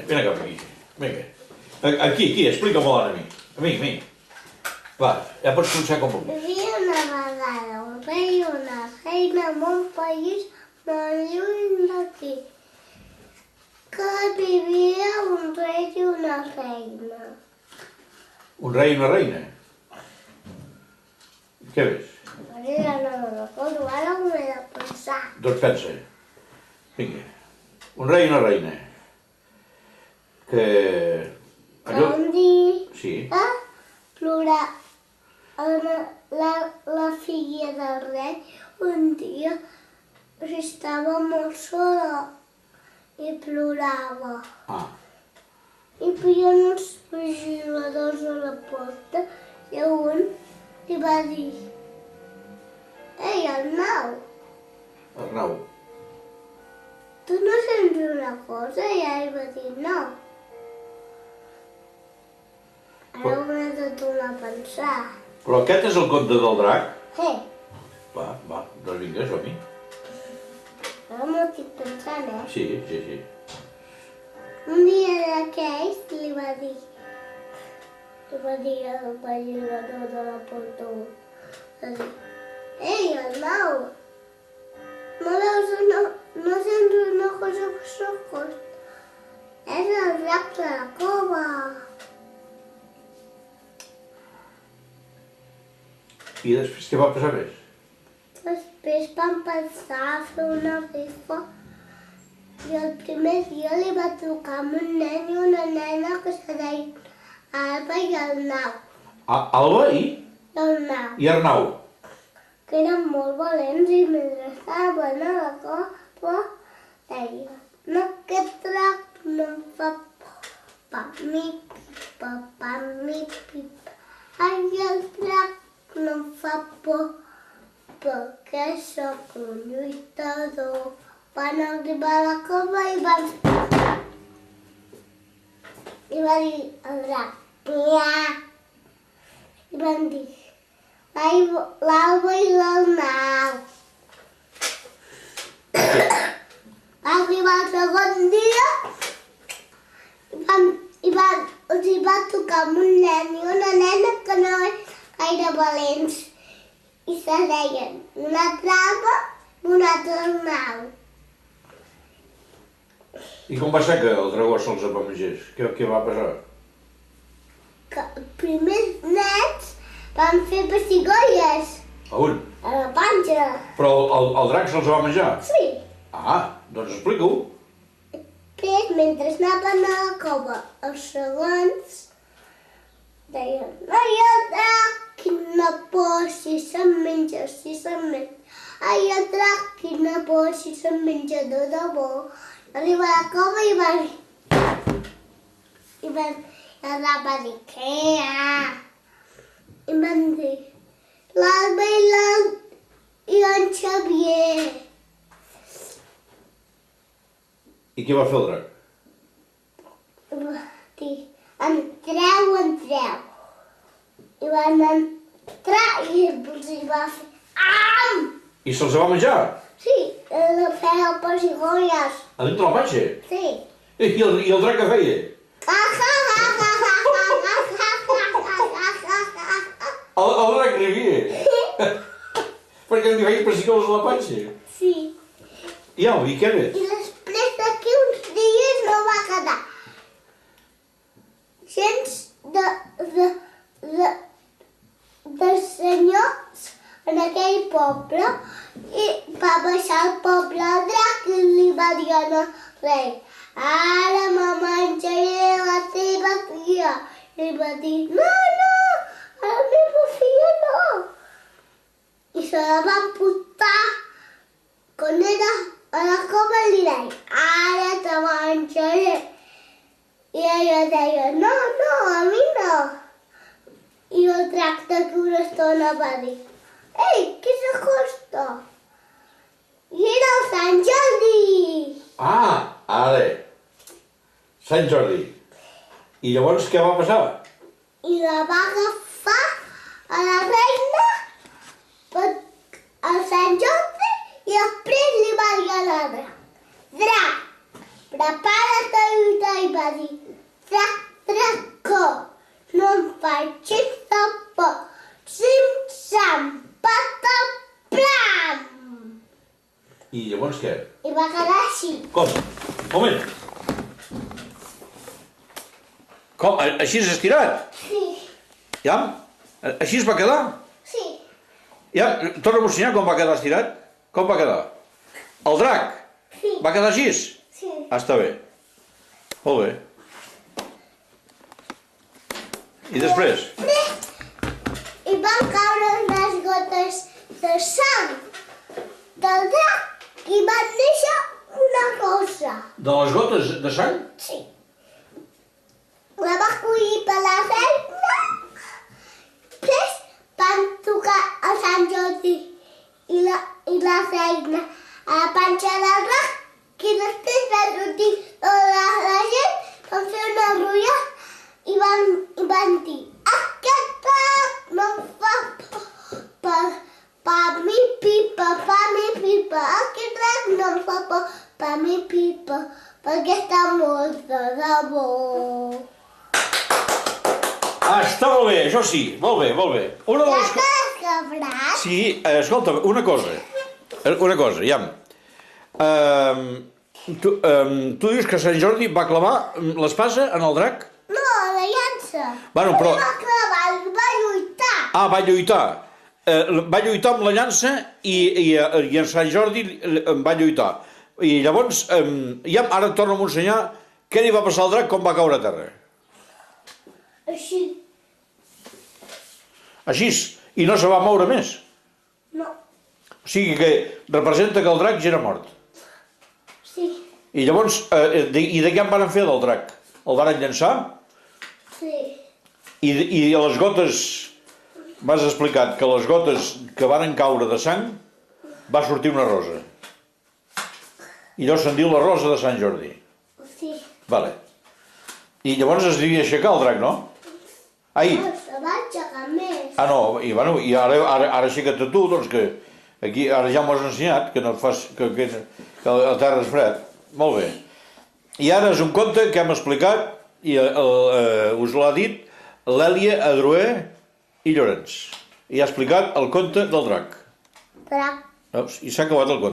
Vine cap aquí. Vinga. Aquí, explica-m'ho a mi. A mi. Va, ja pots començar com vulguis. Hi havia una vegada un rei i una reina en un país molt lluny d'aquí, que vivia un rei i una reina. Un rei i una reina? Què ves? Ara no me'n recordo, ara ho he de pensar. Doncs pensa. Vinga. Un rei i una reina. Que... Un dia Sí. plorar la filla del rei un dia estava molt sola i plorava. I feien uns vigiladors a la porta i un li va dir: «Ei, Arnau, Arnau. tu no sents una cosa?» I ell va dir: «No». Ara ho he de tornar a pensar. Però aquest és el conte del drac? Sí, Va, doncs vinga, som-hi. ara m'ho estic pensant, Sí. Un dia d'aquells li va dir al vigilador de la porta, va dir: «Ei, Arnau, no veus no sents una cosa per socors? És el drac de la cova». I després què va passar més? Després van pensar a fer una rifa i el primer dia li va trucar amb un nen i una nena que se deien Alba i Arnau. Alba i? Arnau. I Arnau. Que eren molt valents i mentre estaven a la cova deien: «No, aquest drac no em fa por, pa mi pip. Ai, el drac no em fa por perquè sóc un lluitador». Van arribar a la cova i va dir el drac: «Mià!» I van dir l'Alba i l'Arnau. Va arribar el segon dia i els va tocar amb un nen i una nena que no eren gaire valents i se deien una altra Alba i una altra Arnau. I com va ser que el dragó se'ls apamegés? Què va passar? Que els primers nens van fer pessigolles A on? a la panxa. Però el drac se'ls va menjar? Sí. Doncs explica-ho. Després, mentre anaven a la cova, els segons deien: «Ai, el drac, quina por, si se'n menja, Ai, el drac, quina por, si se'n menja de debò». Arriba a la cova i va dir... el drac va dir: «Què hi ha?» I van dir: «L'Alba i en Xavier». I què va fer el drac? Va dir: entreu. I van entrar i els hi va fer am! I se'ls va menjar? Sí, la feia pessigolles. A dintre la panxa? Sí. I el drac què feia? El drac rivia? Perquè li feia pessigolles a la panxa? Sí. I què més? I després d'aquí uns dies no va quedar gens de senyors en aquell poble i va baixar al poble el drac i li va dir al rei: «Ara me menjaré la teva filla». I va dir: «No, a la meva filla no». I se la van portar quan era a la cova i li deia: «Ara te menjaré». I ella deia: «No, a mi no». I el drac d'aquí una estona va dir: «Ei, qui s'acosta?» I era el Sant Jordi. Ara. Sant Jordi. I llavors què va passar? I la va agafar a la reina el Sant Jordi i després li va dir a l'altre: «Drac, prepara't a lluitar Tireta i va dir, traco, no em facis de por, sim-sam, pataplam. I llavors què? I va quedar així. Com? Un moment. Com? Així és estirat? Sí, Ja? Així es va quedar? sí. Ja, torna a ensenyar com va quedar estirat. Com va quedar? El drac Sí. va quedar així? Sí. Ah, està bé. Molt bé. I després? I van caure unes gotes de sang del drac i van néixer una rosa. De les gotes de sang? Sí. La va collir per la feina, després van tocar a Sant Jordi i la feina a la panxa del drac i després va sortir tota la gent, van fer una rulla i van dir aquest drac no em fa por, pa mi pipa, aquest drac no em fa por, pa mi pipa, perquè està molt de debò. Ah, està molt bé, això sí. Molt bé, molt bé. Una de Ja les t'has cabrat? Sí, escolta, una cosa, ja. Tu dius que Sant Jordi va clavar l'espasa en el drac? No, la llança. Bueno, però- No va clavar, va lluitar. Ah, va lluitar. Va lluitar amb la llança i en Sant Jordi va lluitar. I llavors, ja ara torno a ensenyar què li va passar al drac quan va caure a terra. Així. Així, i no se va moure més. No, O sigui que representa que el drac ja era mort. sí, I llavors, i de què en van fer del drac? El van llançar? sí. I a les gotes, m'has explicat que les gotes que van caure de sang va sortir una rosa. I llavors se'n diu la rosa de Sant Jordi. Sí. Vale. I llavors es devia aixecar el drac, no? Ai, No, se va aixecar més. ah no, i bueno, i ara aixeca't tu, doncs que aquí ara ja m'ho has ensenyat, que no et fas, que la terra és fred. Molt bé. I ara és un conte que hem explicat i us l'ha dit l'Èlia Adroer i Llorenç. I ha explicat el conte del drac. Drac. Veus? I s'ha acabat el conte.